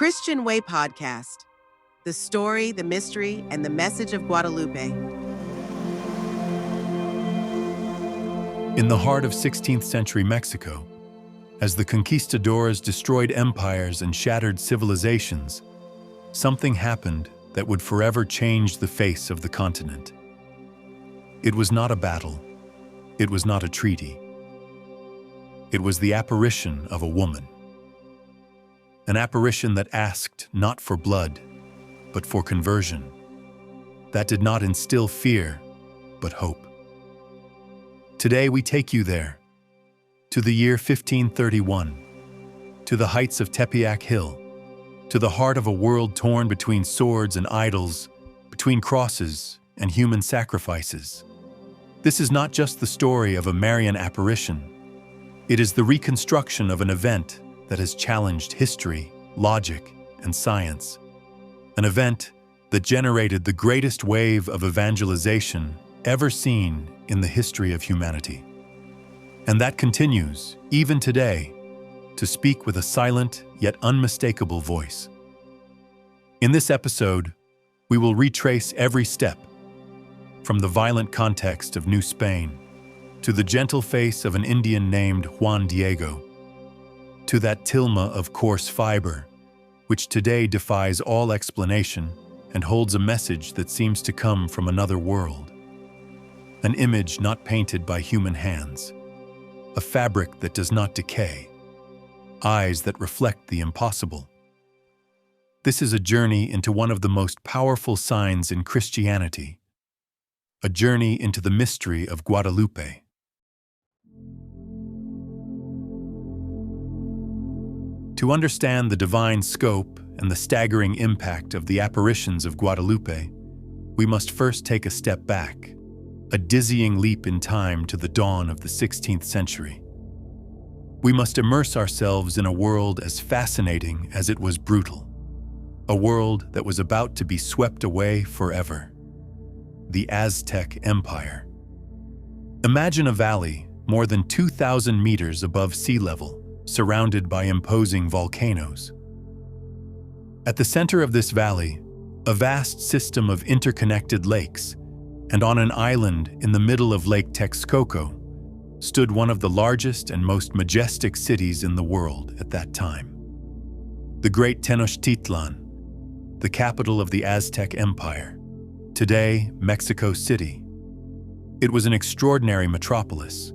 Christian Way Podcast, the story, the mystery, and the message of Guadalupe. In the heart of 16th century Mexico, as the conquistadors destroyed empires and shattered civilizations, something happened that would forever change the face of the continent. It was not a battle. It was not a treaty. It was the apparition of a woman. An apparition that asked not for blood, but for conversion. That did not instill fear, but hope. Today we take you there, to the year 1531, to the heights of Tepeyac Hill, to the heart of a world torn between swords and idols, between crosses and human sacrifices. This is not just the story of a Marian apparition. It is the reconstruction of an event that has challenged history, logic, and science. An event that generated the greatest wave of evangelization ever seen in the history of humanity. And that continues, even today, to speak with a silent yet unmistakable voice. In this episode, we will retrace every step, from the violent context of New Spain to the gentle face of an Indian named Juan Diego, to that Tilma of coarse fiber, which today defies all explanation and holds a message that seems to come from another world. An image not painted by human hands, a fabric that does not decay, eyes that reflect the impossible. This is a journey into one of the most powerful signs in Christianity, a journey into the mystery of Guadalupe. To understand the divine scope and the staggering impact of the apparitions of Guadalupe, we must first take a step back, a dizzying leap in time to the dawn of the 16th century. We must immerse ourselves in a world as fascinating as it was brutal, a world that was about to be swept away forever. The Aztec Empire. Imagine a valley more than 2,000 meters above sea level, surrounded by imposing volcanoes. At the center of this valley, a vast system of interconnected lakes, and on an island in the middle of Lake Texcoco, stood one of the largest and most majestic cities in the world at that time. The great Tenochtitlan, the capital of the Aztec Empire, today Mexico City. It was an extraordinary metropolis,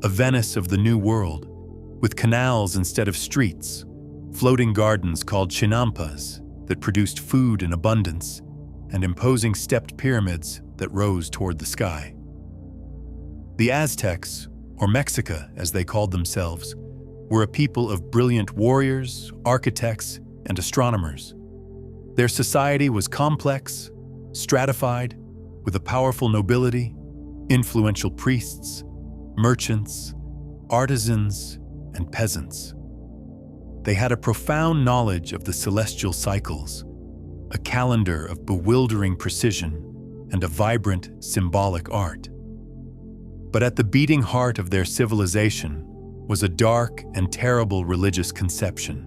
a Venice of the New World, with canals instead of streets, floating gardens called chinampas that produced food in abundance, and imposing stepped pyramids that rose toward the sky. The Aztecs, or Mexica as they called themselves, were a people of brilliant warriors, architects, and astronomers. Their society was complex, stratified, with a powerful nobility, influential priests, merchants, artisans, and peasants. They had a profound knowledge of the celestial cycles, a calendar of bewildering precision, and a vibrant, symbolic art. But at the beating heart of their civilization was a dark and terrible religious conception,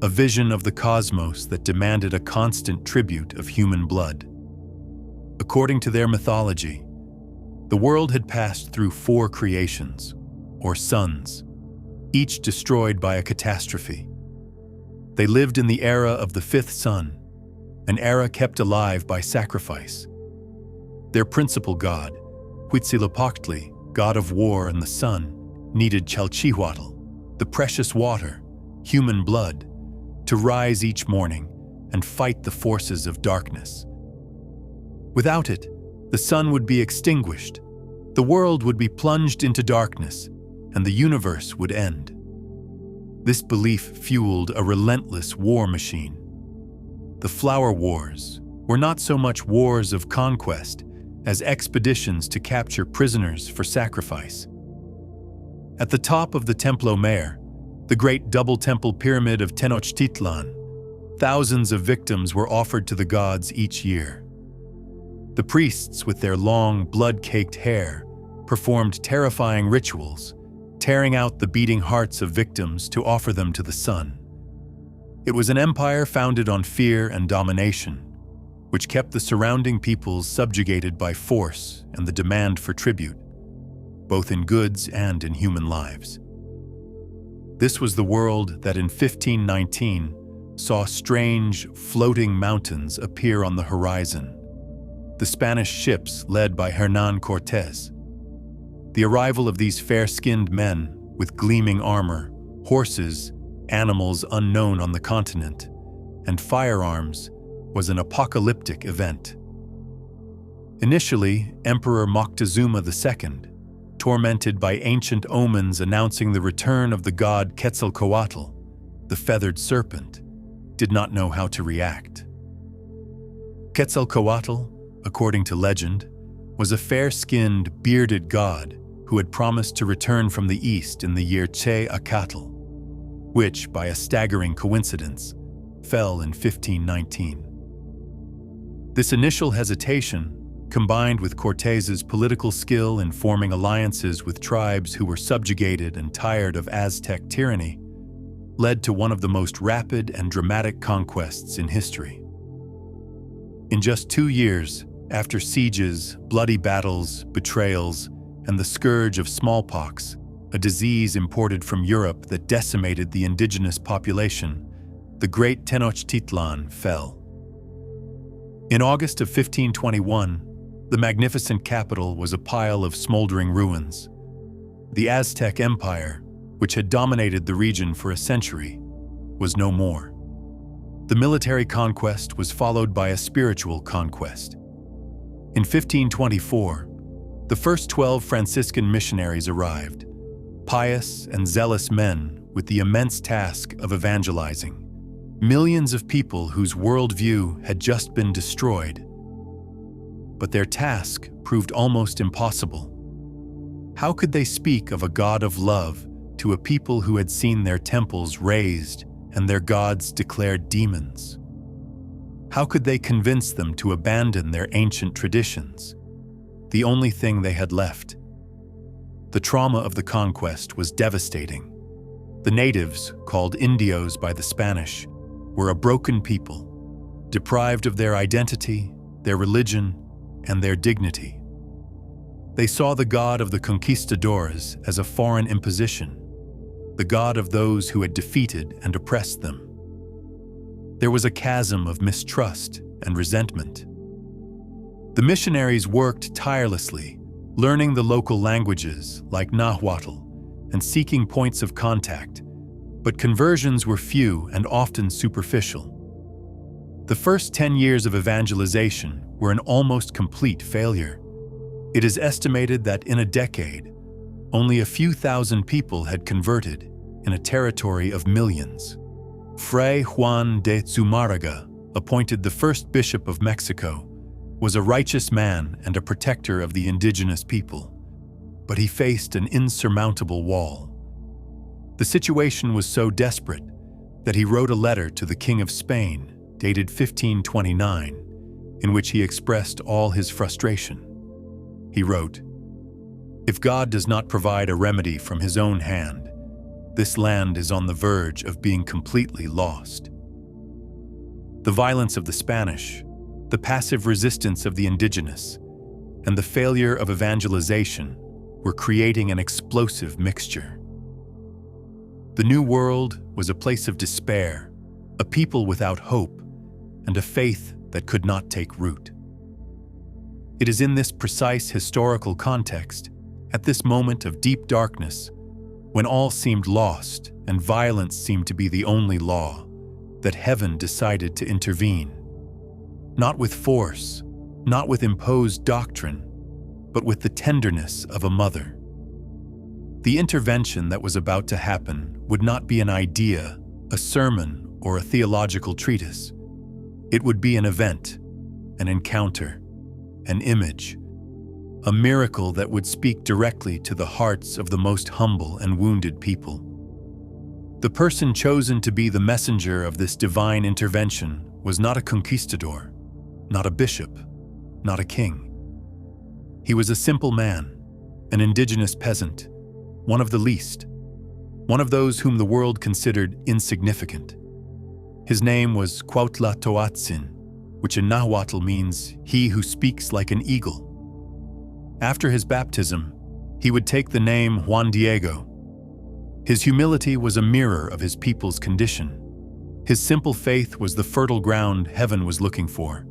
a vision of the cosmos that demanded a constant tribute of human blood. According to their mythology, the world had passed through 4 creations, or suns, each destroyed by a catastrophe. They lived in the era of the 5th sun, an era kept alive by sacrifice. Their principal god, Huitzilopochtli, god of war and the sun, needed Chalchihuatl, the precious water, human blood, to rise each morning and fight the forces of darkness. Without it, the sun would be extinguished, the world would be plunged into darkness, and the universe would end. This belief fueled a relentless war machine. The Flower Wars were not so much wars of conquest as expeditions to capture prisoners for sacrifice. At the top of the Templo Mayor, the great double-temple pyramid of Tenochtitlan, thousands of victims were offered to the gods each year. The priests, with their long, blood-caked hair, performed terrifying rituals, tearing out the beating hearts of victims to offer them to the sun. It was an empire founded on fear and domination, which kept the surrounding peoples subjugated by force and the demand for tribute, both in goods and in human lives. This was the world that in 1519 saw strange, floating mountains appear on the horizon, the Spanish ships led by Hernán Cortés. The arrival of these fair-skinned men with gleaming armor, horses, animals unknown on the continent, and firearms was an apocalyptic event. Initially, Emperor Moctezuma II, tormented by ancient omens announcing the return of the god Quetzalcoatl, the feathered serpent, did not know how to react. Quetzalcoatl, according to legend, was a fair-skinned, bearded god who had promised to return from the east in the year Che-Acatl, which, by a staggering coincidence, fell in 1519. This initial hesitation, combined with Cortés's political skill in forming alliances with tribes who were subjugated and tired of Aztec tyranny, led to one of the most rapid and dramatic conquests in history. In just 2 years, after sieges, bloody battles, betrayals, and the scourge of smallpox, a disease imported from Europe that decimated the indigenous population, the great Tenochtitlan fell. In August of 1521, the magnificent capital was a pile of smoldering ruins. The Aztec Empire, which had dominated the region for a century, was no more. The military conquest was followed by a spiritual conquest. In 1524, the first 12 Franciscan missionaries arrived, pious and zealous men with the immense task of evangelizing millions of people whose worldview had just been destroyed. But their task proved almost impossible. How could they speak of a God of love to a people who had seen their temples razed and their gods declared demons? How could they convince them to abandon their ancient traditions, the only thing they had left? The trauma of the conquest was devastating. The natives, called Indios by the Spanish, were a broken people, deprived of their identity, their religion, and their dignity. They saw the god of the conquistadors as a foreign imposition, the god of those who had defeated and oppressed them. There was a chasm of mistrust and resentment. The missionaries worked tirelessly, learning the local languages like Nahuatl and seeking points of contact, but conversions were few and often superficial. The first 10 years of evangelization were an almost complete failure. It is estimated that in a decade, only a few thousand people had converted in a territory of millions. Fray Juan de Zumárraga, appointed the first bishop of Mexico, was a righteous man and a protector of the indigenous people, but he faced an insurmountable wall. The situation was so desperate that he wrote a letter to the King of Spain, dated 1529, in which he expressed all his frustration. He wrote, "If God does not provide a remedy from his own hand, this land is on the verge of being completely lost." The violence of the Spanish, the passive resistance of the indigenous, and the failure of evangelization were creating an explosive mixture. The New World was a place of despair, a people without hope, and a faith that could not take root. It is in this precise historical context, at this moment of deep darkness, when all seemed lost and violence seemed to be the only law, that heaven decided to intervene. Not with force, not with imposed doctrine, but with the tenderness of a mother. The intervention that was about to happen would not be an idea, a sermon, or a theological treatise. It would be an event, an encounter, an image, a miracle that would speak directly to the hearts of the most humble and wounded people. The person chosen to be the messenger of this divine intervention was not a conquistador, not a bishop, not a king. He was a simple man, an indigenous peasant, one of the least, one of those whom the world considered insignificant. His name was Cuauhtlatoatzin, which in Nahuatl means he who speaks like an eagle. After his baptism, he would take the name Juan Diego. His humility was a mirror of his people's condition. His simple faith was the fertile ground heaven was looking for,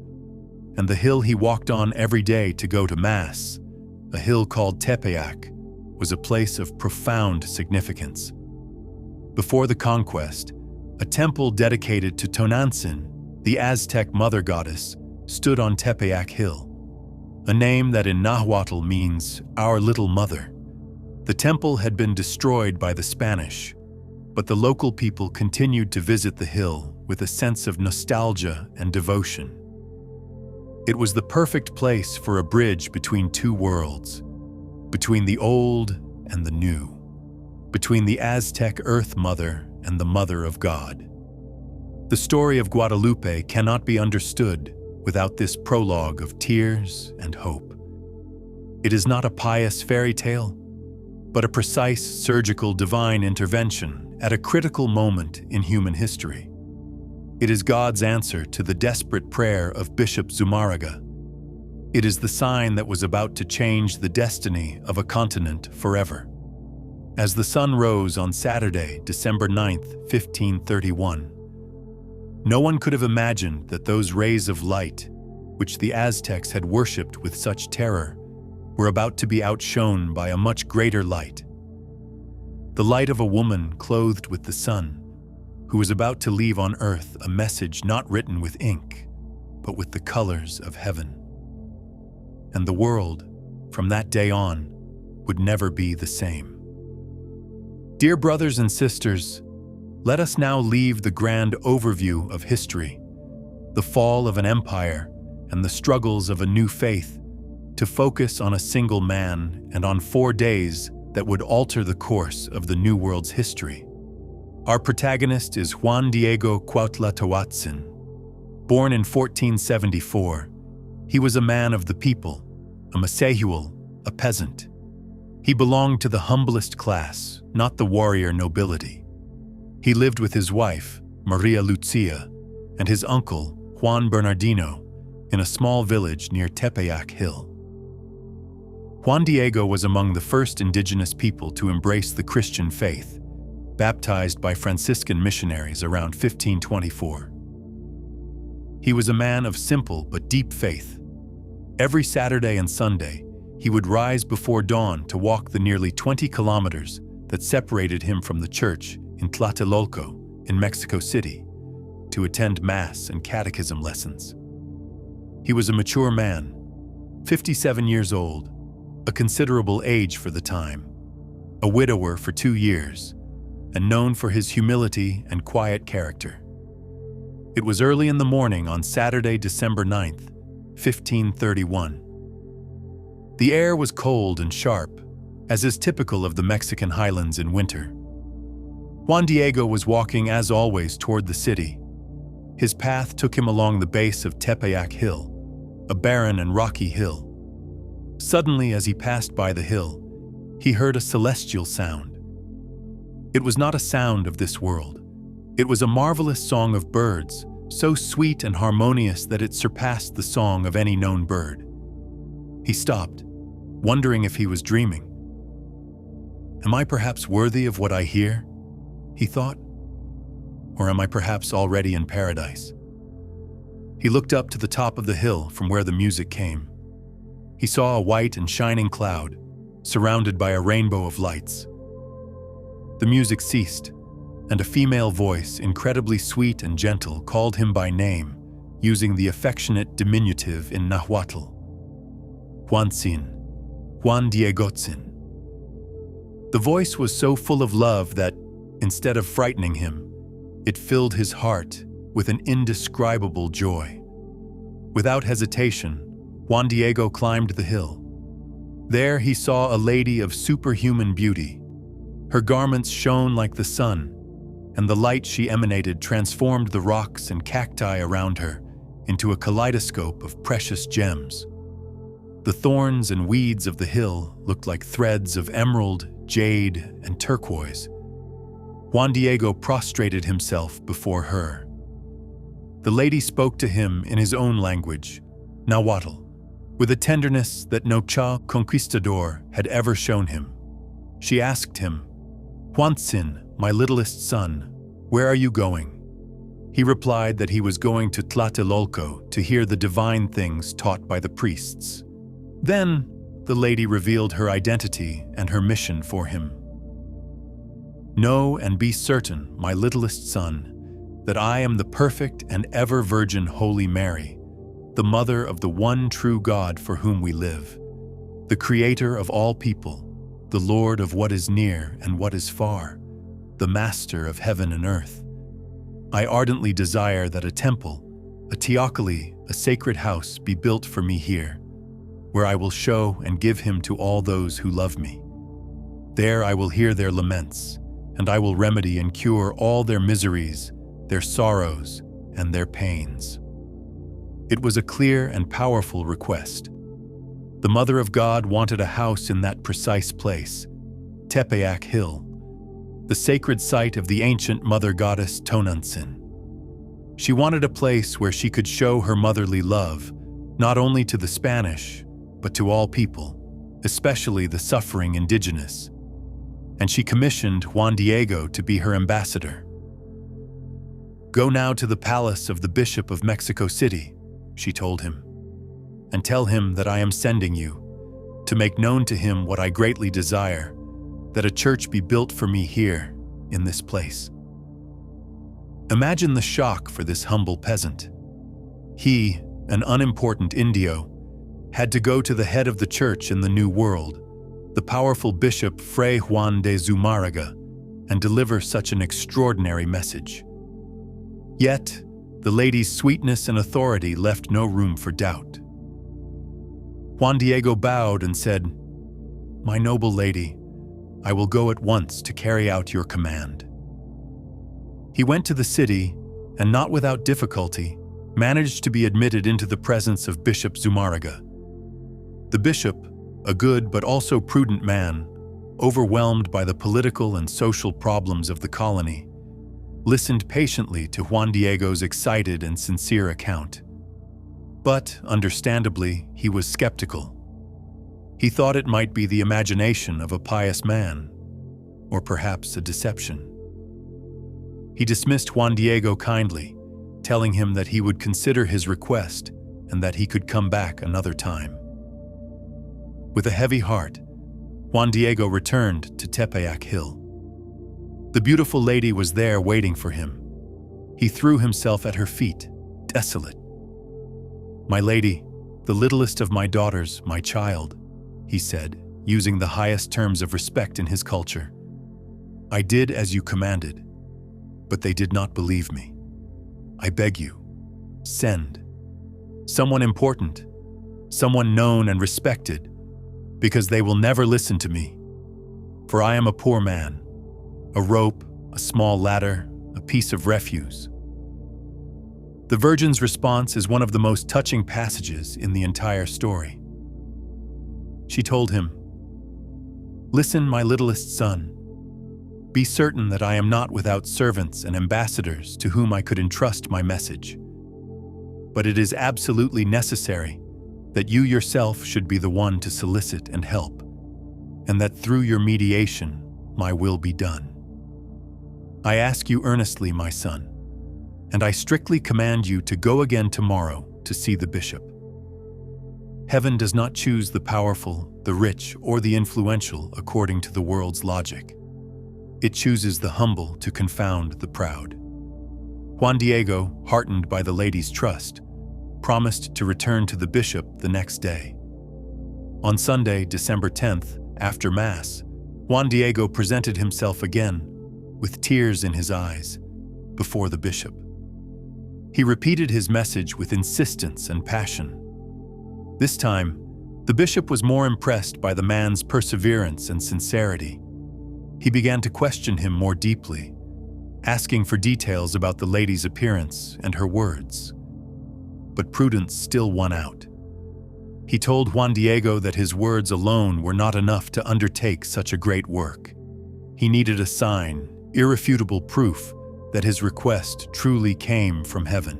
and the hill he walked on every day to go to Mass, a hill called Tepeyac, was a place of profound significance. Before the conquest, a temple dedicated to Tonantzin, the Aztec mother goddess, stood on Tepeyac Hill, a name that in Nahuatl means our little mother. The temple had been destroyed by the Spanish, but the local people continued to visit the hill with a sense of nostalgia and devotion. It was the perfect place for a bridge between two worlds, between the old and the new, between the Aztec Earth Mother and the Mother of God. The story of Guadalupe cannot be understood without this prologue of tears and hope. It is not a pious fairy tale, but a precise surgical divine intervention at a critical moment in human history. It is God's answer to the desperate prayer of Bishop Zumarraga. It is the sign that was about to change the destiny of a continent forever. As the sun rose on Saturday, December 9th, 1531, no one could have imagined that those rays of light, which the Aztecs had worshipped with such terror, were about to be outshone by a much greater light. The light of a woman clothed with the sun, who was about to leave on earth a message not written with ink, but with the colors of heaven. And the world, from that day on, would never be the same. Dear brothers and sisters, let us now leave the grand overview of history, the fall of an empire and the struggles of a new faith, to focus on a single man and on 4 days that would alter the course of the New World's history. Our protagonist is Juan Diego Cuauhtlatoatzin. Born in 1474, he was a man of the people, a Masehual, a peasant. He belonged to the humblest class, not the warrior nobility. He lived with his wife, Maria Lucia, and his uncle, Juan Bernardino, in a small village near Tepeyac Hill. Juan Diego was among the first indigenous people to embrace the Christian faith, baptized by Franciscan missionaries around 1524. He was a man of simple but deep faith. Every Saturday and Sunday, he would rise before dawn to walk the nearly 20 kilometers that separated him from the church in Tlatelolco, in Mexico City, to attend Mass and catechism lessons. He was a mature man, 57 years old, a considerable age for the time, a widower for 2 years, and known for his humility and quiet character. It was early in the morning on Saturday, December 9th, 1531. The air was cold and sharp, as is typical of the Mexican highlands in winter. Juan Diego was walking as always toward the city. His path took him along the base of Tepeyac Hill, a barren and rocky hill. Suddenly, as he passed by the hill, he heard a celestial sound. It was not a sound of this world. It was a marvelous song of birds, so sweet and harmonious that it surpassed the song of any known bird. He stopped, wondering if he was dreaming. Am I perhaps worthy of what I hear? He thought. Or am I perhaps already in paradise? He looked up to the top of the hill from where the music came. He saw a white and shining cloud, surrounded by a rainbow of lights. The music ceased, and a female voice, incredibly sweet and gentle, called him by name, using the affectionate diminutive in Nahuatl. Juancin, Juan Diegotzin. The voice was so full of love that, instead of frightening him, it filled his heart with an indescribable joy. Without hesitation, Juan Diego climbed the hill. There he saw a lady of superhuman beauty. Her garments shone like the sun, and the light she emanated transformed the rocks and cacti around her into a kaleidoscope of precious gems. The thorns and weeds of the hill looked like threads of emerald, jade, and turquoise. Juan Diego prostrated himself before her. The lady spoke to him in his own language, Nahuatl, with a tenderness that no conquistador had ever shown him. She asked him, "Juanzin, my littlest son, where are you going?" He replied that he was going to Tlatelolco to hear the divine things taught by the priests. Then, the lady revealed her identity and her mission for him. "Know and be certain, my littlest son, that I am the perfect and ever-virgin Holy Mary, the mother of the one true God for whom we live, the creator of all people, the Lord of what is near and what is far, the master of heaven and earth. I ardently desire that a temple, a teocalli, a sacred house be built for me here, where I will show and give him to all those who love me. There I will hear their laments, and I will remedy and cure all their miseries, their sorrows, and their pains." It was a clear and powerful request. The Mother of God wanted a house in that precise place, Tepeyac Hill, the sacred site of the ancient mother goddess Tonantzin. She wanted a place where she could show her motherly love, not only to the Spanish, but to all people, especially the suffering indigenous. And she commissioned Juan Diego to be her ambassador. "Go now to the palace of the Bishop of Mexico City," she told him, "and tell him that I am sending you, to make known to him what I greatly desire, that a church be built for me here, in this place." Imagine the shock for this humble peasant. He, an unimportant Indio, had to go to the head of the church in the New World, the powerful Bishop Fray Juan de Zumárraga, and deliver such an extraordinary message. Yet, the lady's sweetness and authority left no room for doubt. Juan Diego bowed and said, "My noble lady, I will go at once to carry out your command." He went to the city, and not without difficulty, managed to be admitted into the presence of Bishop Zumárraga. The bishop, a good but also prudent man, overwhelmed by the political and social problems of the colony, listened patiently to Juan Diego's excited and sincere account. But, understandably, he was skeptical. He thought it might be the imagination of a pious man, or perhaps a deception. He dismissed Juan Diego kindly, telling him that he would consider his request and that he could come back another time. With a heavy heart, Juan Diego returned to Tepeyac Hill. The beautiful lady was there waiting for him. He threw himself at her feet, desolate. "My lady, the littlest of my daughters, my child," he said, using the highest terms of respect in his culture. "I did as you commanded, but they did not believe me. I beg you, send someone important, someone known and respected, because they will never listen to me. For I am a poor man, a rope, a small ladder, a piece of refuse." The Virgin's response is one of the most touching passages in the entire story. She told him, "Listen, my littlest son. Be certain that I am not without servants and ambassadors to whom I could entrust my message. But it is absolutely necessary that you yourself should be the one to solicit and help, and that through your mediation, my will be done. I ask you earnestly, my son, and I strictly command you to go again tomorrow to see the bishop. Heaven does not choose the powerful, the rich, or the influential according to the world's logic. It chooses the humble to confound the proud." Juan Diego, heartened by the lady's trust, promised to return to the bishop the next day. On Sunday, December 10th, after Mass, Juan Diego presented himself again, with tears in his eyes, before the bishop. He repeated his message with insistence and passion. This time, the bishop was more impressed by the man's perseverance and sincerity. He began to question him more deeply, asking for details about the lady's appearance and her words. But prudence still won out. He told Juan Diego that his words alone were not enough to undertake such a great work. He needed a sign, irrefutable proof, that his request truly came from heaven.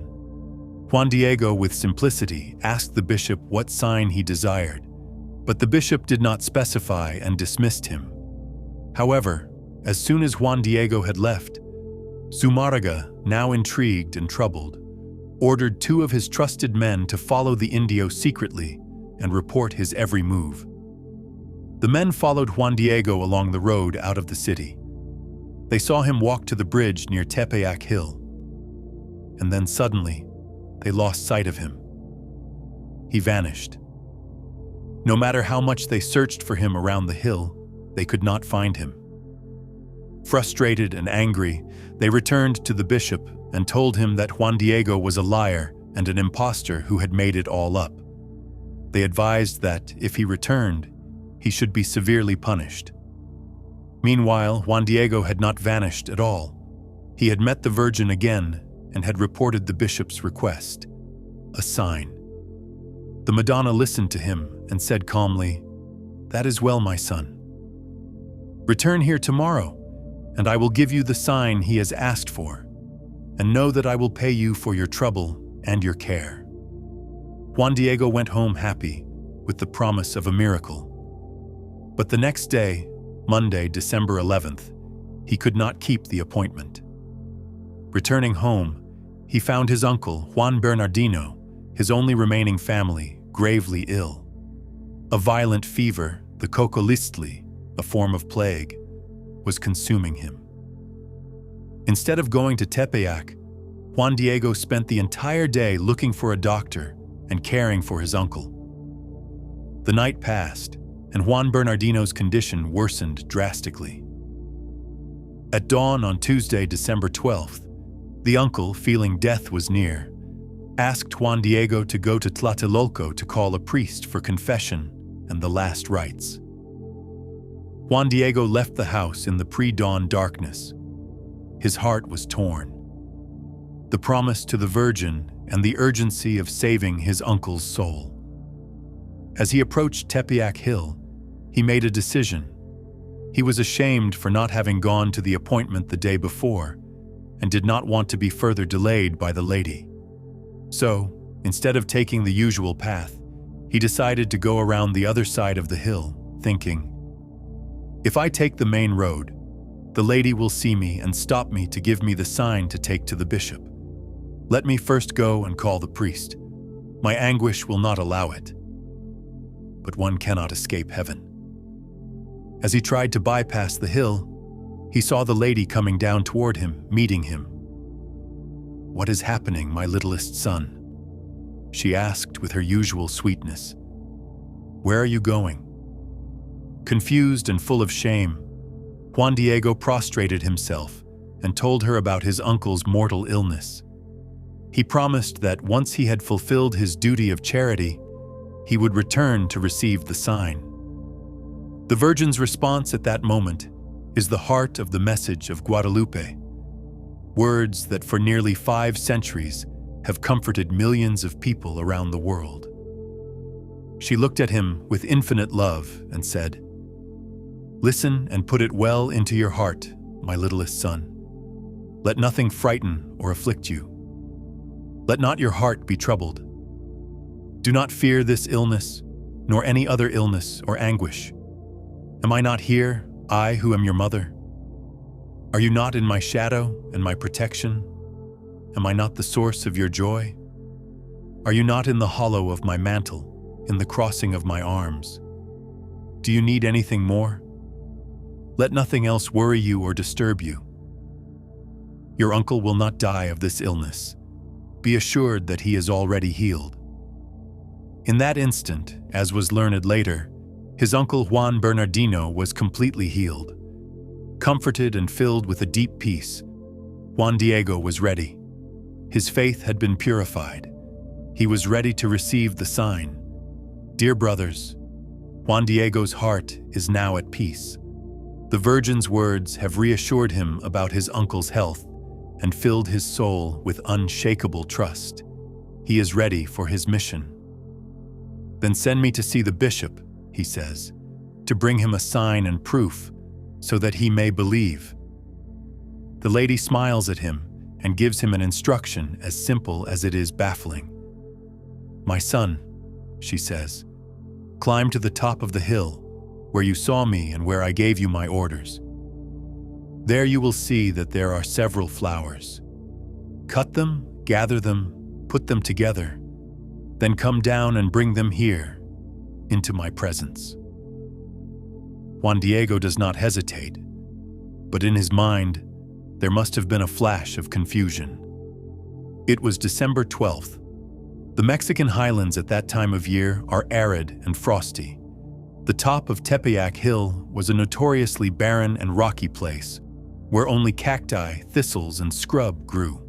Juan Diego, with simplicity, asked the bishop what sign he desired, but the bishop did not specify and dismissed him. However, as soon as Juan Diego had left, Zumárraga, now intrigued and troubled, ordered 2 of his trusted men to follow the Indio secretly and report his every move. The men followed Juan Diego along the road out of the city. They saw him walk to the bridge near Tepeyac Hill, and then suddenly, they lost sight of him. He vanished. No matter how much they searched for him around the hill, they could not find him. Frustrated and angry, they returned to the bishop and told him that Juan Diego was a liar and an impostor who had made it all up. They advised that, if he returned, he should be severely punished. Meanwhile, Juan Diego had not vanished at all. He had met the Virgin again and had reported the bishop's request, a sign. The Madonna listened to him and said calmly, "That is well, my son. Return here tomorrow, and I will give you the sign he has asked for, and know that I will pay you for your trouble and your care." Juan Diego went home happy, with the promise of a miracle. But the next day, Monday, December 11th, he could not keep the appointment. Returning home, he found his uncle, Juan Bernardino, his only remaining family, gravely ill. A violent fever, the cocolistli, a form of plague, was consuming him. Instead of going to Tepeyac, Juan Diego spent the entire day looking for a doctor and caring for his uncle. The night passed, and Juan Bernardino's condition worsened drastically. At dawn on Tuesday, December 12th, the uncle, feeling death was near, asked Juan Diego to go to Tlatelolco to call a priest for confession and the last rites. Juan Diego left the house in the pre-dawn darkness. His heart was torn. The promise to the Virgin and the urgency of saving his uncle's soul. As he approached Tepeyac Hill, he made a decision. He was ashamed for not having gone to the appointment the day before and did not want to be further delayed by the lady. So, instead of taking the usual path, he decided to go around the other side of the hill, thinking, "If I take the main road, the lady will see me and stop me to give me the sign to take to the bishop. Let me first go and call the priest. My anguish will not allow it." But one cannot escape heaven. As he tried to bypass the hill, he saw the lady coming down toward him, meeting him. "What is happening, my littlest son?" she asked with her usual sweetness. "Where are you going?" Confused and full of shame, Juan Diego prostrated himself and told her about his uncle's mortal illness. He promised that once he had fulfilled his duty of charity, he would return to receive the sign. The Virgin's response at that moment is the heart of the message of Guadalupe, words that for nearly 5 centuries have comforted millions of people around the world. She looked at him with infinite love and said, "Listen and put it well into your heart, my littlest son. Let nothing frighten or afflict you. Let not your heart be troubled. Do not fear this illness, nor any other illness or anguish. Am I not here, I who am your mother? Are you not in my shadow and my protection? Am I not the source of your joy? Are you not in the hollow of my mantle, in the crossing of my arms? Do you need anything more? Let nothing else worry you or disturb you. Your uncle will not die of this illness. Be assured that he is already healed." In that instant, as was learned later, his uncle Juan Bernardino was completely healed. Comforted and filled with a deep peace, Juan Diego was ready. His faith had been purified. He was ready to receive the sign. Dear brothers, Juan Diego's heart is now at peace. The Virgin's words have reassured him about his uncle's health and filled his soul with unshakable trust. He is ready for his mission. "Then send me to see the bishop," he says, "to bring him a sign and proof, so that he may believe." The lady smiles at him and gives him an instruction as simple as it is baffling. "My son," she says, "climb to the top of the hill, where you saw me and where I gave you my orders. There you will see that there are several flowers. Cut them, gather them, put them together, then come down and bring them here, into my presence." Juan Diego does not hesitate, but in his mind, there must have been a flash of confusion. It was December 12th. The Mexican highlands at that time of year are arid and frosty. The top of Tepeyac Hill was a notoriously barren and rocky place, where only cacti, thistles, and scrub grew.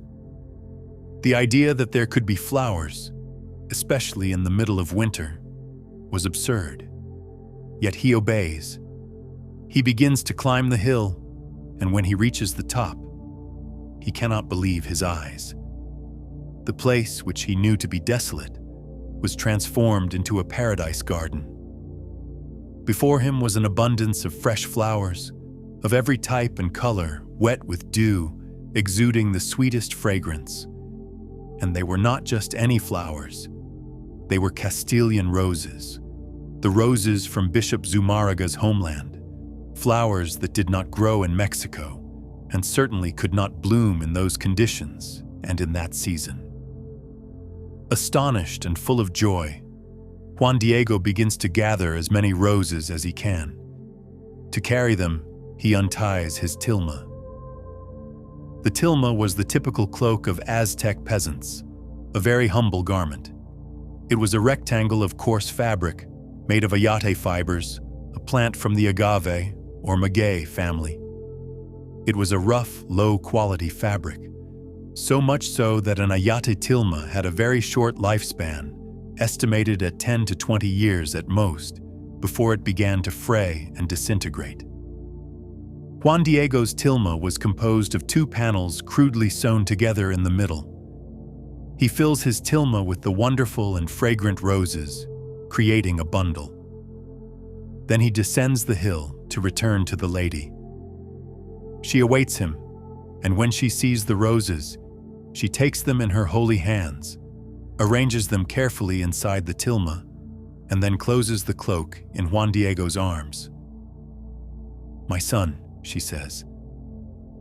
The idea that there could be flowers, especially in the middle of winter, was absurd. Yet he obeys. He begins to climb the hill, and when he reaches the top, he cannot believe his eyes. The place, which he knew to be desolate, was transformed into a paradise garden. Before him was an abundance of fresh flowers, of every type and color, wet with dew, exuding the sweetest fragrance. And they were not just any flowers. They were Castilian roses, the roses from Bishop Zumarraga's homeland, flowers that did not grow in Mexico, and certainly could not bloom in those conditions and in that season. Astonished and full of joy, Juan Diego begins to gather as many roses as he can. To carry them, he unties his tilma. The tilma was the typical cloak of Aztec peasants, a very humble garment. It was a rectangle of coarse fabric, made of ayate fibers, a plant from the agave or maguey family. It was a rough, low-quality fabric, so much so that an ayate tilma had a very short lifespan, estimated at 10 to 20 years at most, before it began to fray and disintegrate. Juan Diego's tilma was composed of 2 panels crudely sewn together in the middle. He fills his tilma with the wonderful and fragrant roses, creating a bundle. Then he descends the hill to return to the lady. She awaits him, and when she sees the roses, she takes them in her holy hands, arranges them carefully inside the tilma, and then closes the cloak in Juan Diego's arms. "My son," she says,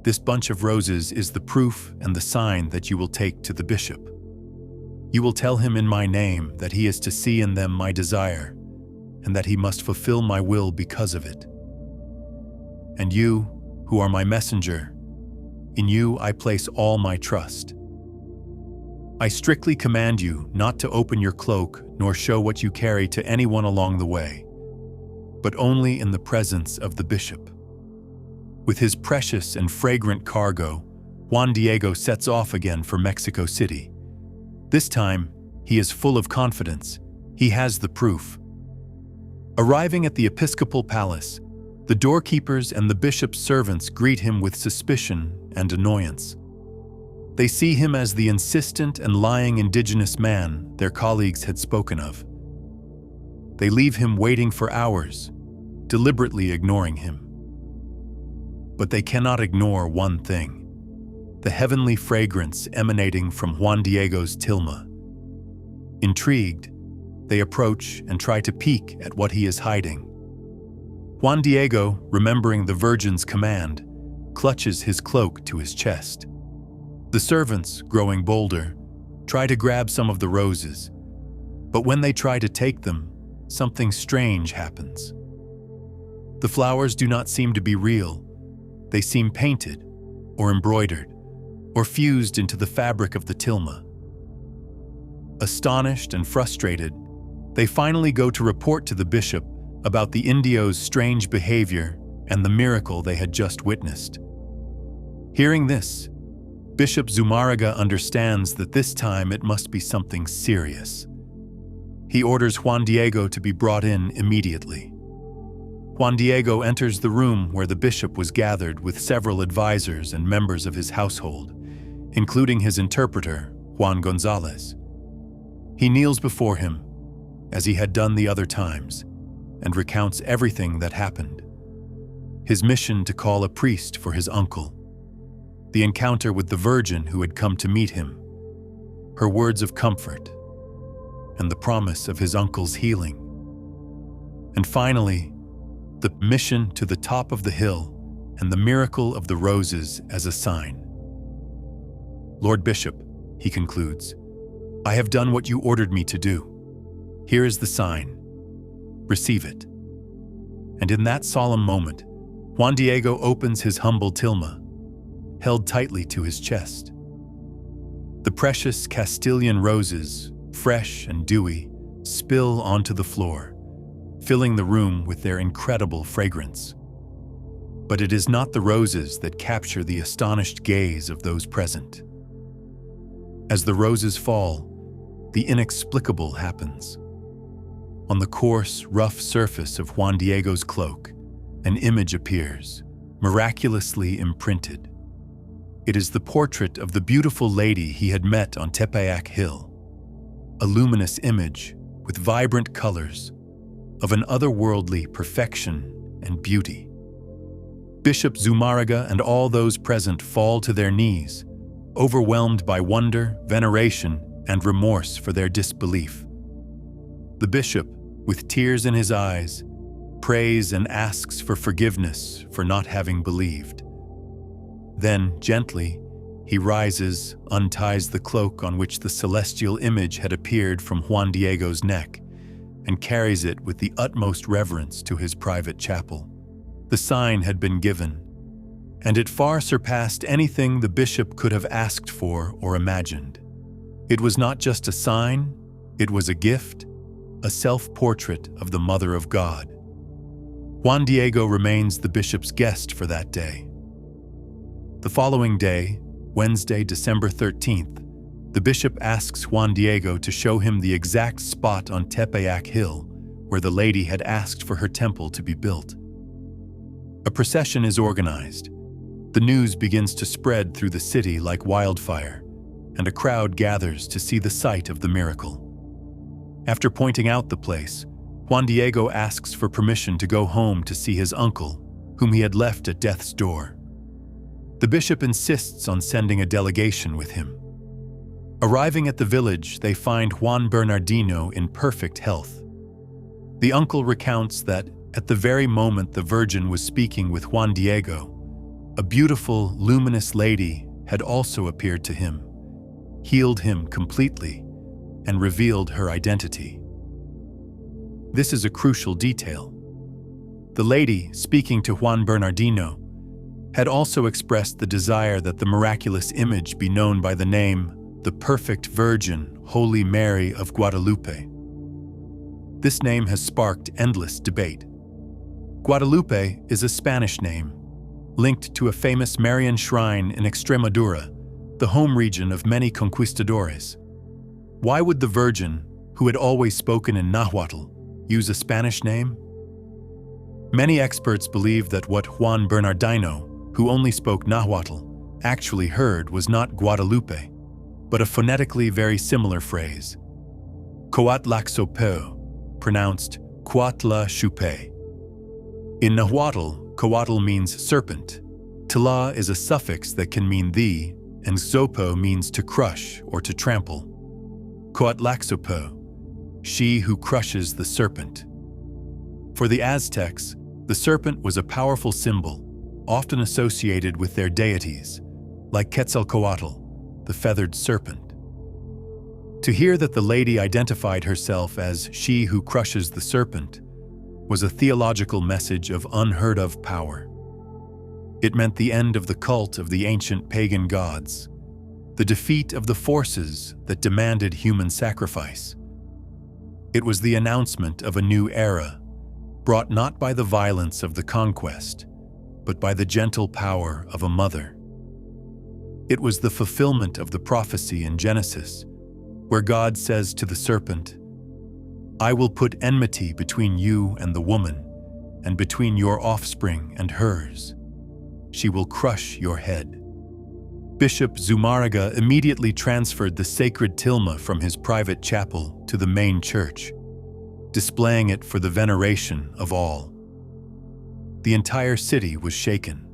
"this bunch of roses is the proof and the sign that you will take to the bishop. You will tell him in my name that he is to see in them my desire, and that he must fulfill my will because of it. And you, who are my messenger, in you I place all my trust. I strictly command you not to open your cloak nor show what you carry to anyone along the way, but only in the presence of the bishop." With his precious and fragrant cargo, Juan Diego sets off again for Mexico City. This time, he is full of confidence. He has the proof. Arriving at the episcopal palace, the doorkeepers and the bishop's servants greet him with suspicion and annoyance. They see him as the insistent and lying indigenous man their colleagues had spoken of. They leave him waiting for hours, deliberately ignoring him. But they cannot ignore one thing: the heavenly fragrance emanating from Juan Diego's tilma. Intrigued, they approach and try to peek at what he is hiding. Juan Diego, remembering the Virgin's command, clutches his cloak to his chest. The servants, growing bolder, try to grab some of the roses, but when they try to take them, something strange happens. The flowers do not seem to be real. They seem painted, or embroidered, or fused into the fabric of the tilma. Astonished and frustrated, they finally go to report to the bishop about the Indio's strange behavior and the miracle they had just witnessed. Hearing this, Bishop Zumarraga understands that this time it must be something serious. He orders Juan Diego to be brought in immediately. Juan Diego enters the room where the bishop was gathered with several advisors and members of his household, including his interpreter, Juan Gonzalez. He kneels before him, as he had done the other times, and recounts everything that happened. His mission to call a priest for his uncle. the encounter with the Virgin who had come to meet him, her words of comfort, and the promise of his uncle's healing. And finally, the mission to the top of the hill and the miracle of the roses as a sign. "Lord Bishop," he concludes, "I have done what you ordered me to do. Here is the sign. Receive it." And in that solemn moment, Juan Diego opens his humble tilma, held tightly to his chest. The precious Castilian roses, fresh and dewy, spill onto the floor, filling the room with their incredible fragrance. But it is not the roses that capture the astonished gaze of those present. As the roses fall, the inexplicable happens. On the coarse, rough surface of Juan Diego's cloak, an image appears, miraculously imprinted. It is the portrait of the beautiful lady he had met on Tepeyac Hill, a luminous image with vibrant colors of an otherworldly perfection and beauty. Bishop Zumárraga and all those present fall to their knees, overwhelmed by wonder, veneration, and remorse for their disbelief. The bishop, with tears in his eyes, prays and asks for forgiveness for not having believed. Then, gently, he rises, unties the cloak on which the celestial image had appeared from Juan Diego's neck, and carries it with the utmost reverence to his private chapel. The sign had been given, and it far surpassed anything the bishop could have asked for or imagined. It was not just a sign, it was a gift, a self-portrait of the Mother of God. Juan Diego remains the bishop's guest for that day. The following day, Wednesday, December 13th, the bishop asks Juan Diego to show him the exact spot on Tepeyac Hill where the lady had asked for her temple to be built. A procession is organized. The news begins to spread through the city like wildfire, and a crowd gathers to see the site of the miracle. After pointing out the place, Juan Diego asks for permission to go home to see his uncle, whom he had left at death's door. The bishop insists on sending a delegation with him. Arriving at the village, they find Juan Bernardino in perfect health. The uncle recounts that, at the very moment the Virgin was speaking with Juan Diego, a beautiful, luminous lady had also appeared to him, healed him completely, and revealed her identity. This is a crucial detail. The lady, speaking to Juan Bernardino, had also expressed the desire that the miraculous image be known by the name the Perfect Virgin, Holy Mary of Guadalupe. This name has sparked endless debate. Guadalupe is a Spanish name, linked to a famous Marian shrine in Extremadura, the home region of many conquistadores. Why would the Virgin, who had always spoken in Nahuatl, use a Spanish name? Many experts believe that what Juan Bernardino, who only spoke Nahuatl, actually heard was not Guadalupe, but a phonetically very similar phrase, Coatlaxope, pronounced Cuatla Chupe. In Nahuatl, Coatl means serpent, Tla is a suffix that can mean thee, and Xopo means to crush or to trample. Coatlaxope, she who crushes the serpent. For the Aztecs, the serpent was a powerful symbol, often associated with their deities, like Quetzalcoatl, the feathered serpent. To hear that the lady identified herself as she who crushes the serpent was a theological message of unheard-of power. It meant the end of the cult of the ancient pagan gods, the defeat of the forces that demanded human sacrifice. It was the announcement of a new era, brought not by the violence of the conquest, but by the gentle power of a mother. It was the fulfillment of the prophecy in Genesis, where God says to the serpent, "I will put enmity between you and the woman, and between your offspring and hers. She will crush your head." Bishop Zumárraga immediately transferred the sacred tilma from his private chapel to the main church, displaying it for the veneration of all. The entire city was shaken.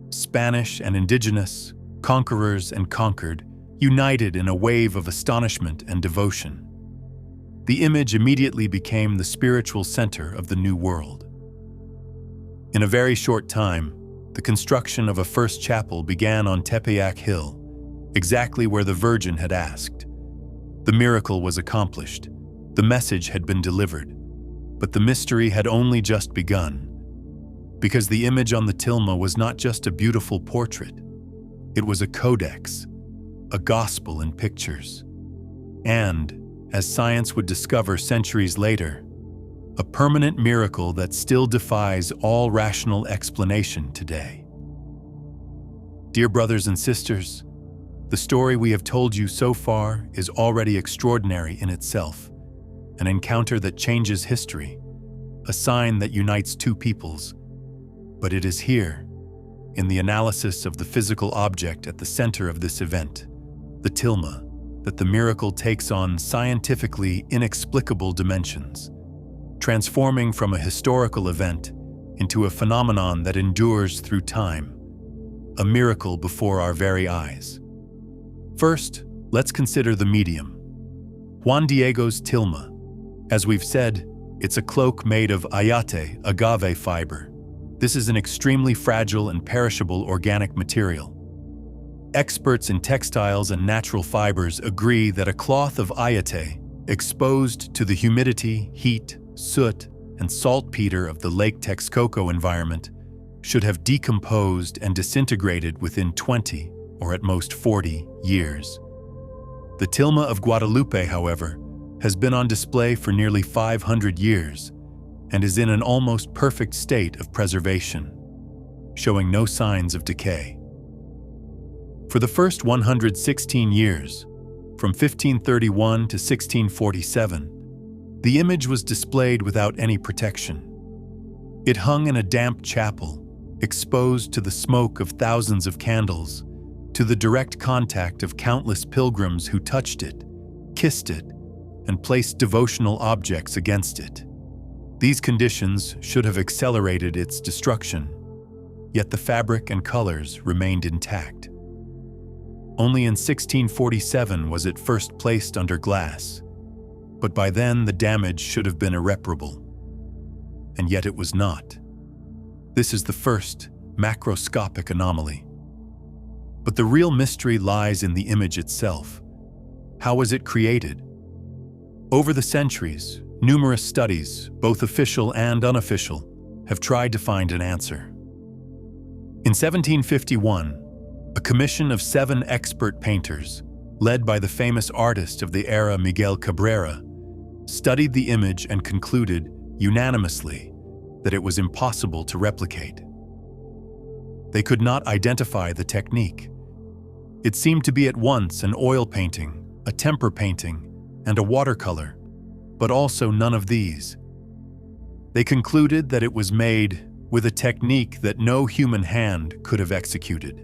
Spanish and indigenous, conquerors and conquered, united in a wave of astonishment and devotion. The image immediately became the spiritual center of the New World. In a very short time, the construction of a first chapel began on Tepeyac Hill, exactly where the Virgin had asked. The miracle was accomplished. The message had been delivered. But the mystery had only just begun. Because the image on the tilma was not just a beautiful portrait. It was a codex, a gospel in pictures. And, as science would discover centuries later, a permanent miracle that still defies all rational explanation today. Dear brothers and sisters, the story we have told you so far is already extraordinary in itself, an encounter that changes history, a sign that unites two peoples. But it is here, in the analysis of the physical object at the center of this event, the tilma, that the miracle takes on scientifically inexplicable dimensions, transforming from a historical event into a phenomenon that endures through time, a miracle before our very eyes. First, let's consider the medium. Juan Diego's tilma. As we've said, it's a cloak made of ayate, agave fiber. This is an extremely fragile and perishable organic material. Experts in textiles and natural fibers agree that a cloth of ayate, exposed to the humidity, heat, soot, and saltpeter of the Lake Texcoco environment, should have decomposed and disintegrated within 20, or at most 40, years. The Tilma of Guadalupe, however, has been on display for nearly 500 years and is in an almost perfect state of preservation, showing no signs of decay. For the first 116 years, from 1531 to 1647, the image was displayed without any protection. It hung in a damp chapel, exposed to the smoke of thousands of candles, to the direct contact of countless pilgrims who touched it, kissed it, and placed devotional objects against it. These conditions should have accelerated its destruction, yet the fabric and colors remained intact. Only in 1647 was it first placed under glass, but by then the damage should have been irreparable. And yet it was not. This is the first macroscopic anomaly. But the real mystery lies in the image itself. How was it created? Over the centuries, numerous studies, both official and unofficial, have tried to find an answer. In 1751, a commission of 7 expert painters, led by the famous artist of the era Miguel Cabrera, studied the image and concluded, unanimously, that it was impossible to replicate. They could not identify the technique. It seemed to be at once an oil painting, a temper painting, and a watercolor, but also none of these. They concluded that it was made with a technique that no human hand could have executed.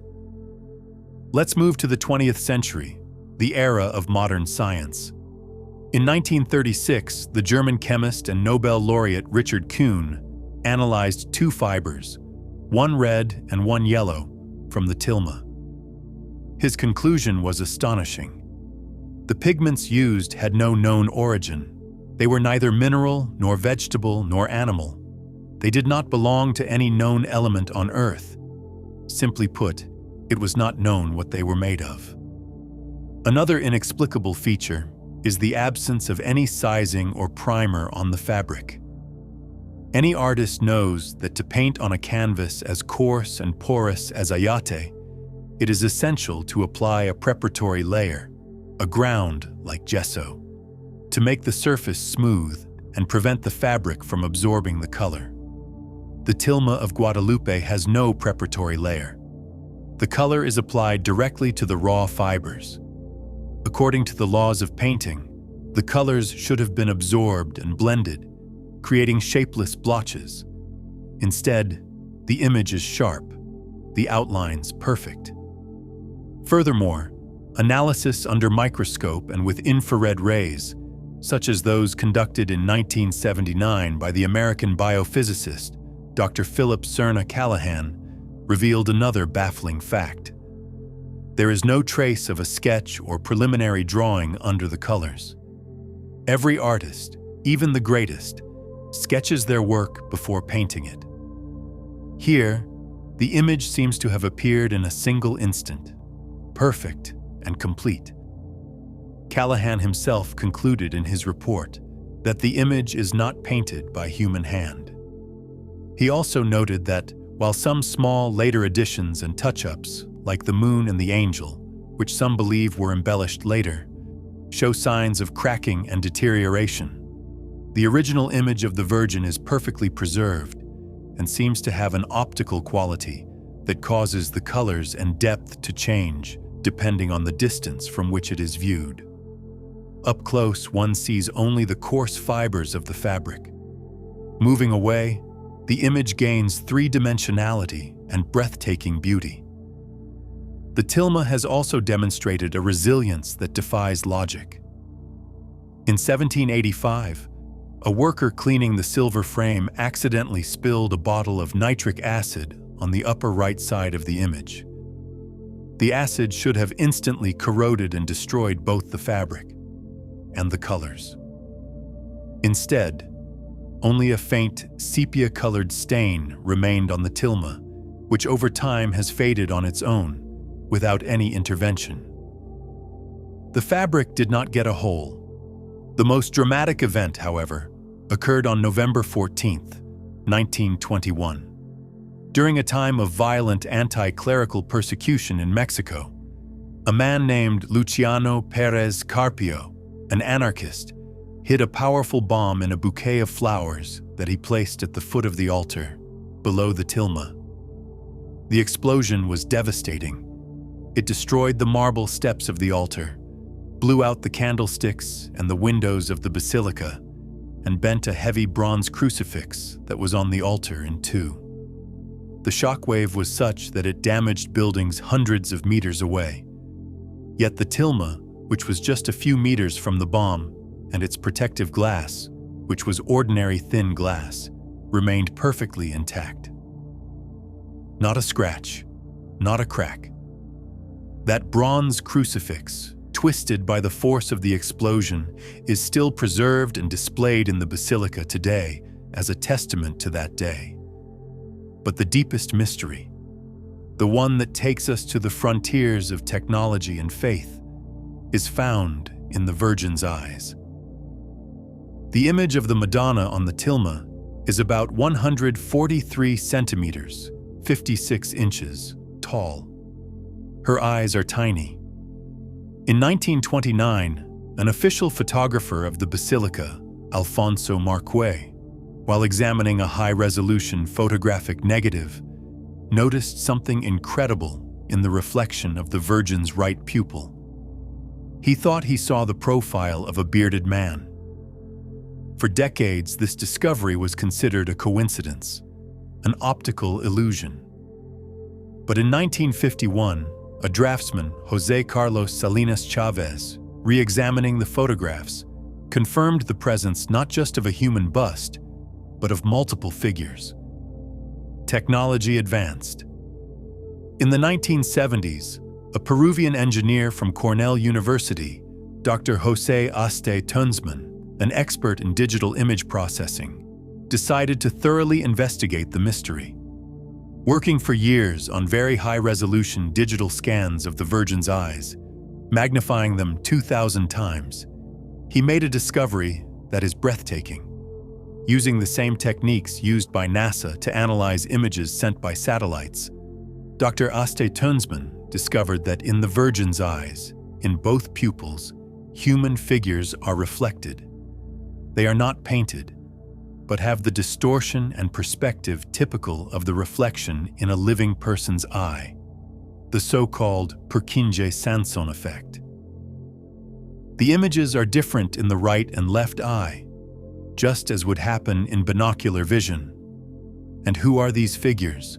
Let's move to the 20th century, the era of modern science. In 1936, the German chemist and Nobel laureate Richard Kuhn analyzed 2 fibers, one red and one yellow, from the tilma. His conclusion was astonishing. The pigments used had no known origin. They were neither mineral, nor vegetable, nor animal. They did not belong to any known element on Earth. Simply put, it was not known what they were made of. Another inexplicable feature is the absence of any sizing or primer on the fabric. Any artist knows that to paint on a canvas as coarse and porous as ayate, it is essential to apply a preparatory layer, a ground like gesso, to make the surface smooth and prevent the fabric from absorbing the color. The Tilma of Guadalupe has no preparatory layer. The color is applied directly to the raw fibers. According to the laws of painting, the colors should have been absorbed and blended, creating shapeless blotches. Instead, the image is sharp, the outlines perfect. Furthermore, analysis under microscope and with infrared rays, such as those conducted in 1979 by the American biophysicist Dr. Philip Cerna Callahan, revealed another baffling fact. There is no trace of a sketch or preliminary drawing under the colors. Every artist, even the greatest, sketches their work before painting it. Here, the image seems to have appeared in a single instant, perfect and complete. Callahan himself concluded in his report that the image is not painted by human hand. He also noted that, while some small later additions and touch-ups, like the moon and the angel, which some believe were embellished later, show signs of cracking and deterioration, the original image of the Virgin is perfectly preserved and seems to have an optical quality that causes the colors and depth to change depending on the distance from which it is viewed. Up close, one sees only the coarse fibers of the fabric. Moving away, the image gains three-dimensionality and breathtaking beauty. The Tilma has also demonstrated a resilience that defies logic. In 1785, a worker cleaning the silver frame accidentally spilled a bottle of nitric acid on the upper right side of the image. The acid should have instantly corroded and destroyed both the fabric and the colors. Instead, only a faint sepia-colored stain remained on the Tilma, which over time has faded on its own, without any intervention. The fabric did not get a hole. The most dramatic event, however, occurred on November 14, 1921. During a time of violent anti-clerical persecution in Mexico, a man named Luciano Pérez Carpio, an anarchist, hid a powerful bomb in a bouquet of flowers that he placed at the foot of the altar, below the Tilma. The explosion was devastating. It destroyed the marble steps of the altar, blew out the candlesticks and the windows of the basilica, and bent a heavy bronze crucifix that was on the altar in two. The shockwave was such that it damaged buildings hundreds of meters away. Yet the Tilma, which was just a few meters from the bomb, and its protective glass, which was ordinary thin glass, remained perfectly intact. Not a scratch, not a crack. That bronze crucifix, twisted by the force of the explosion, is still preserved and displayed in the basilica today as a testament to that day. But the deepest mystery, the one that takes us to the frontiers of technology and faith, is found in the Virgin's eyes. The image of the Madonna on the Tilma is about 143 centimeters, 56 inches, tall. Her eyes are tiny. In 1929, an official photographer of the basilica, Alfonso Marque, while examining a high-resolution photographic negative, noticed something incredible in the reflection of the Virgin's right pupil. He thought he saw the profile of a bearded man. For decades, this discovery was considered a coincidence, an optical illusion. But in 1951, a draftsman, José Carlos Salinas Chávez, re-examining the photographs, confirmed the presence not just of a human bust, but of multiple figures. Technology advanced. In the 1970s, a Peruvian engineer from Cornell University, Dr. José Aste Tunsman, an expert in digital image processing, decided to thoroughly investigate the mystery. Working for years on very high-resolution digital scans of the Virgin's eyes, magnifying them 2,000 times, he made a discovery that is breathtaking. Using the same techniques used by NASA to analyze images sent by satellites, Dr. Aste Tunsman discovered that in the Virgin's eyes, in both pupils, human figures are reflected. They are not painted, but have the distortion and perspective typical of the reflection in a living person's eye, the so-called Purkinje-Sanson effect. The images are different in the right and left eye, just as would happen in binocular vision. And who are these figures?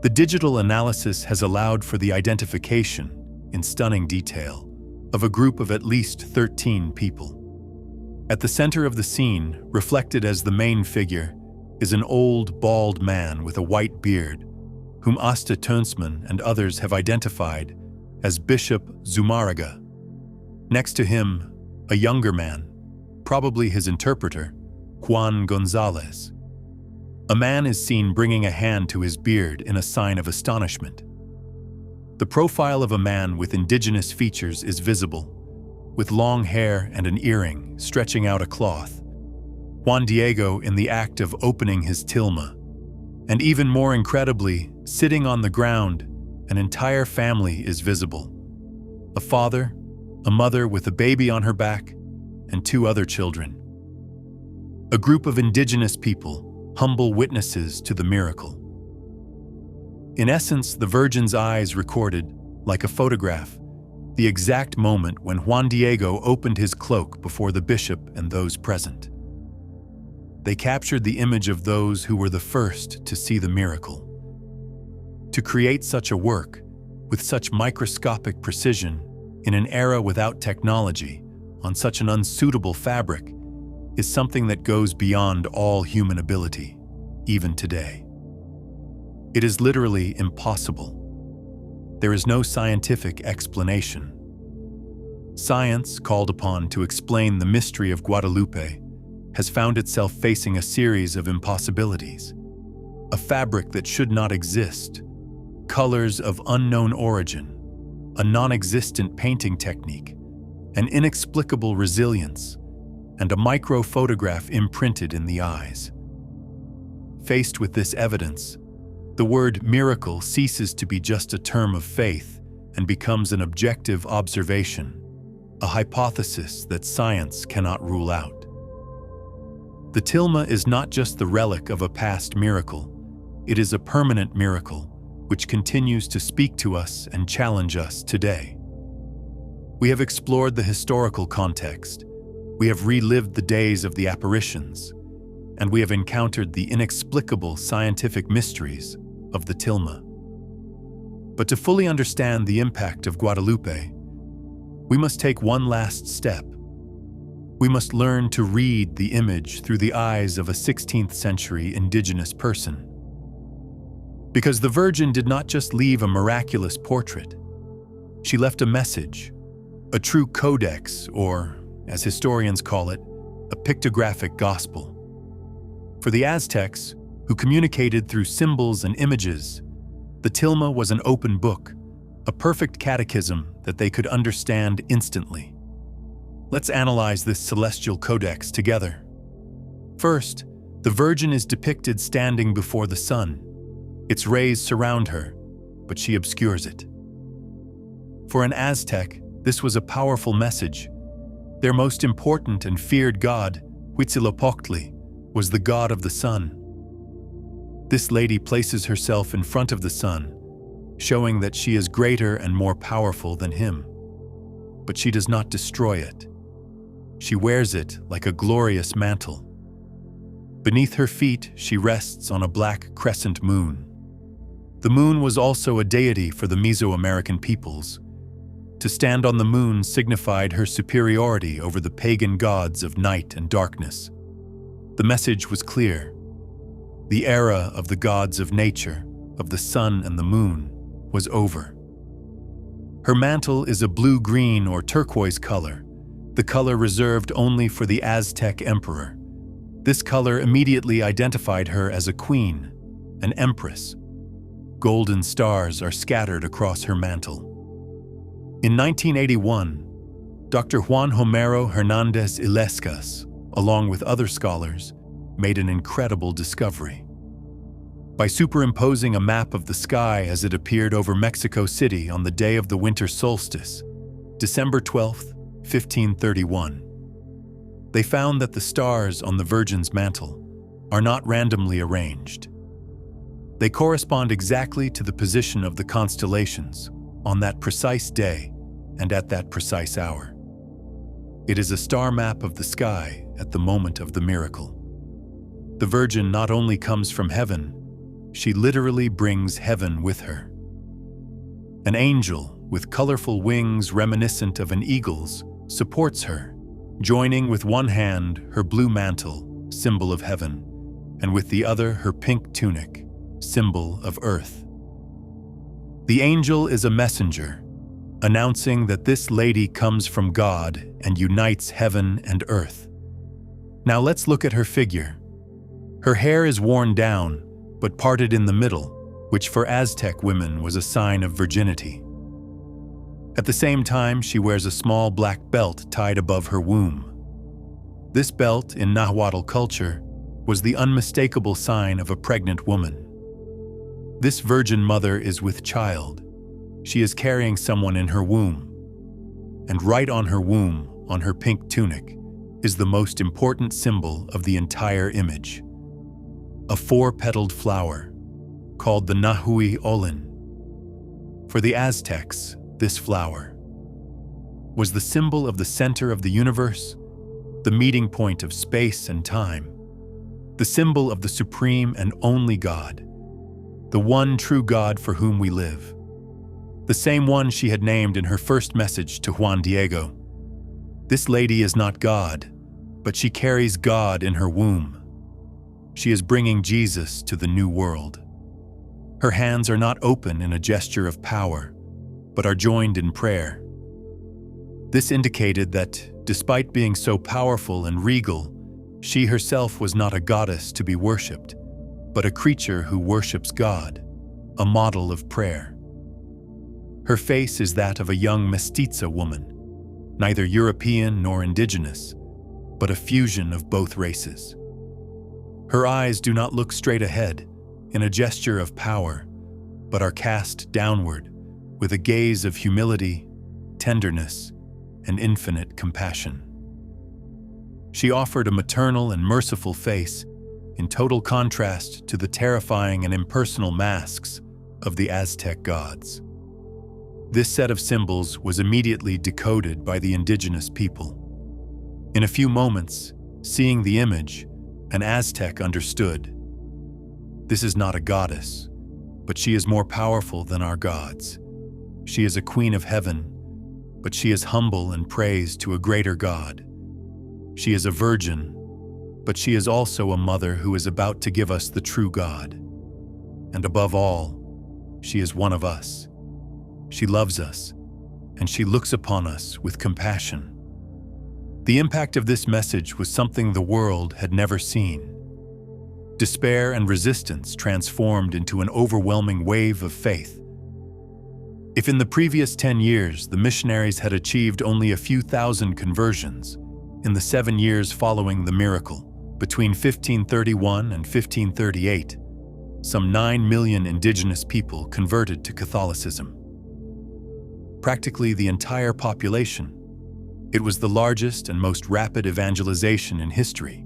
The digital analysis has allowed for the identification, in stunning detail, of a group of at least 13 people. At the center of the scene, reflected as the main figure, is an old, bald man with a white beard, whom Asta Turnsman and others have identified as Bishop Zumaraga. Next to him, a younger man, probably his interpreter, Juan Gonzalez. A man is seen bringing a hand to his beard in a sign of astonishment. The profile of a man with indigenous features is visible, with long hair and an earring stretching out a cloth. Juan Diego in the act of opening his tilma. And even more incredibly, sitting on the ground, an entire family is visible. A father, a mother with a baby on her back, and 2 other children. A group of indigenous people, humble witnesses to the miracle. In essence, the Virgin's eyes recorded, like a photograph, the exact moment when Juan Diego opened his cloak before the bishop and those present. They captured the image of those who were the first to see the miracle. To create such a work, with such microscopic precision, in an era without technology, on such an unsuitable fabric, is something that goes beyond all human ability, even today. It is literally impossible. There is no scientific explanation. Science, called upon to explain the mystery of Guadalupe, has found itself facing a series of impossibilities. A fabric that should not exist, colors of unknown origin, a non-existent painting technique, an inexplicable resilience, and a micro-photograph imprinted in the eyes. Faced with this evidence, the word miracle ceases to be just a term of faith and becomes an objective observation, a hypothesis that science cannot rule out. The tilma is not just the relic of a past miracle, it is a permanent miracle which continues to speak to us and challenge us today. We have explored the historical context, we have relived the days of the apparitions, and we have encountered the inexplicable scientific mysteries of the tilma. But to fully understand the impact of Guadalupe, we must take one last step. We must learn to read the image through the eyes of a 16th century indigenous person. Because the Virgin did not just leave a miraculous portrait. She left a message, a true codex, or, as historians call it, a pictographic gospel. For the Aztecs, who communicated through symbols and images, the tilma was an open book, a perfect catechism that they could understand instantly. Let's analyze this celestial codex together. First, the Virgin is depicted standing before the sun. Its rays surround her, but she obscures it. For an Aztec, this was a powerful message. Their most important and feared god, Huitzilopochtli, was the god of the sun. This lady places herself in front of the sun, showing that she is greater and more powerful than him. But she does not destroy it. She wears it like a glorious mantle. Beneath her feet, she rests on a black crescent moon. The moon was also a deity for the Mesoamerican peoples. To stand on the moon signified her superiority over the pagan gods of night and darkness. The message was clear. The era of the gods of nature, of the sun and the moon, was over. Her mantle is a blue-green or turquoise color, the color reserved only for the Aztec emperor. This color immediately identified her as a queen, an empress. Golden stars are scattered across her mantle. In 1981, Dr. Juan Homero Hernandez Illescas, along with other scholars, made an incredible discovery. By superimposing a map of the sky as it appeared over Mexico City on the day of the winter solstice, December 12, 1531, they found that the stars on the Virgin's mantle are not randomly arranged. They correspond exactly to the position of the constellations on that precise day and at that precise hour. It is a star map of the sky at the moment of the miracle. The Virgin not only comes from heaven, she literally brings heaven with her. An angel with colorful wings reminiscent of an eagle's supports her, joining with one hand her blue mantle, symbol of heaven, and with the other her pink tunic, symbol of earth. The angel is a messenger, announcing that this lady comes from God and unites heaven and earth. Now let's look at her figure. Her hair is worn down, but parted in the middle, which for Aztec women was a sign of virginity. At the same time, she wears a small black belt tied above her womb. This belt, in Nahuatl culture, was the unmistakable sign of a pregnant woman. This virgin mother is with child. She is carrying someone in her womb. And right on her womb, on her pink tunic, is the most important symbol of the entire image. A four-petaled flower, called the Nahui Olin. For the Aztecs, this flower was the symbol of the center of the universe, the meeting point of space and time, the symbol of the supreme and only God, the one true God for whom we live, the same one she had named in her first message to Juan Diego. This lady is not God, but she carries God in her womb. She is bringing Jesus to the new world. Her hands are not open in a gesture of power, but are joined in prayer. This indicated that, despite being so powerful and regal, she herself was not a goddess to be worshipped, but a creature who worships God, a model of prayer. Her face is that of a young mestiza woman, neither European nor indigenous, but a fusion of both races. Her eyes do not look straight ahead, in a gesture of power, but are cast downward, with a gaze of humility, tenderness, and infinite compassion. She offered a maternal and merciful face, in total contrast to the terrifying and impersonal masks of the Aztec gods. This set of symbols was immediately decoded by the indigenous people. In a few moments, seeing the image, an Aztec understood. This is not a goddess, but she is more powerful than our gods. She is a queen of heaven, but she is humble and prays to a greater God. She is a virgin, but she is also a mother who is about to give us the true God. And above all, she is one of us. She loves us, and she looks upon us with compassion. The impact of this message was something the world had never seen. Despair and resistance transformed into an overwhelming wave of faith. If in the previous 10 years the missionaries had achieved only a few thousand conversions, in the 7 years following the miracle, between 1531 and 1538, some 9 million indigenous people converted to Catholicism. Practically the entire population. It was the largest and most rapid evangelization in history,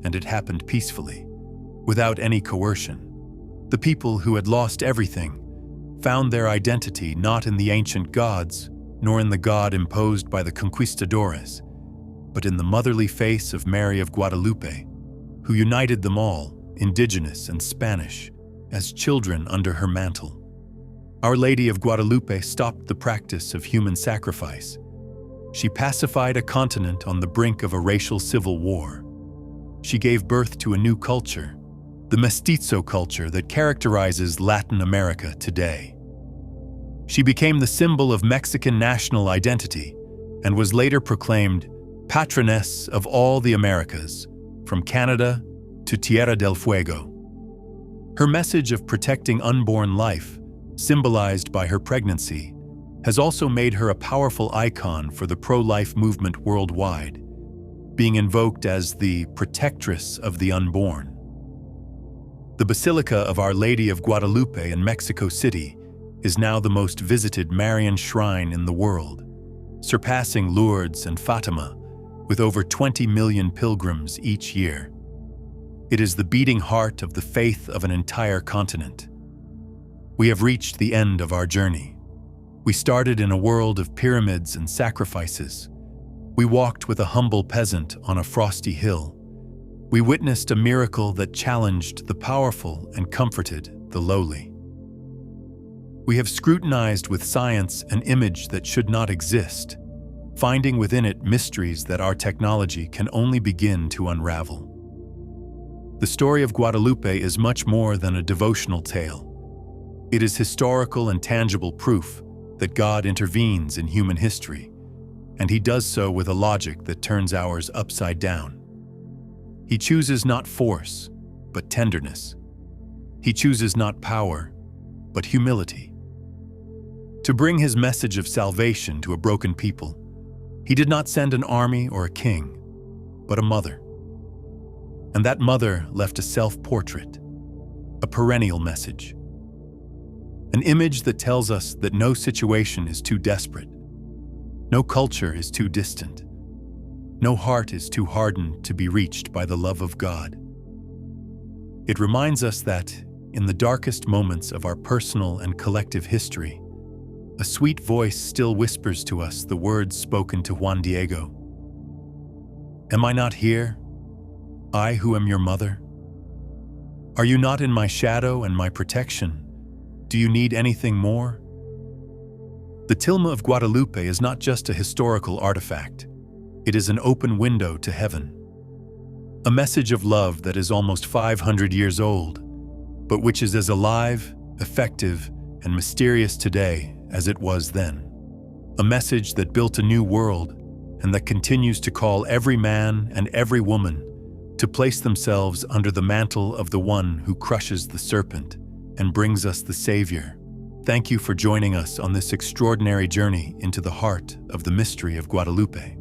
and it happened peacefully, without any coercion. The people who had lost everything found their identity not in the ancient gods, nor in the God imposed by the conquistadores, but in the motherly face of Mary of Guadalupe, who united them all, indigenous and Spanish, as children under her mantle. Our Lady of Guadalupe stopped the practice of human sacrifice. She pacified a continent on the brink of a racial civil war. She gave birth to a new culture, the mestizo culture that characterizes Latin America today. She became the symbol of Mexican national identity and was later proclaimed patroness of all the Americas, from Canada to Tierra del Fuego. Her message of protecting unborn life, symbolized by her pregnancy, has also made her a powerful icon for the pro-life movement worldwide, being invoked as the protectress of the unborn. The Basilica of Our Lady of Guadalupe in Mexico City is now the most visited Marian shrine in the world, surpassing Lourdes and Fatima, with over 20 million pilgrims each year. It is the beating heart of the faith of an entire continent. We have reached the end of our journey. We started in a world of pyramids and sacrifices. We walked with a humble peasant on a frosty hill. We witnessed a miracle that challenged the powerful and comforted the lowly. We have scrutinized with science an image that should not exist, finding within it mysteries that our technology can only begin to unravel. The story of Guadalupe is much more than a devotional tale. It is historical and tangible proof that God intervenes in human history, and he does so with a logic that turns ours upside down. He chooses not force, but tenderness. He chooses not power, but humility. To bring his message of salvation to a broken people, he did not send an army or a king, but a mother. And that mother left a self-portrait, a perennial message. An image that tells us that no situation is too desperate, no culture is too distant, no heart is too hardened to be reached by the love of God. It reminds us that, in the darkest moments of our personal and collective history, a sweet voice still whispers to us the words spoken to Juan Diego. Am I not here, I who am your mother? Are you not in my shadow and my protection? Do you need anything more? The Tilma of Guadalupe is not just a historical artifact. It is an open window to heaven. A message of love that is almost 500 years old, but which is as alive, effective, and mysterious today as it was then. A message that built a new world and that continues to call every man and every woman to place themselves under the mantle of the one who crushes the serpent and brings us the Savior. Thank you for joining us on this extraordinary journey into the heart of the mystery of Guadalupe.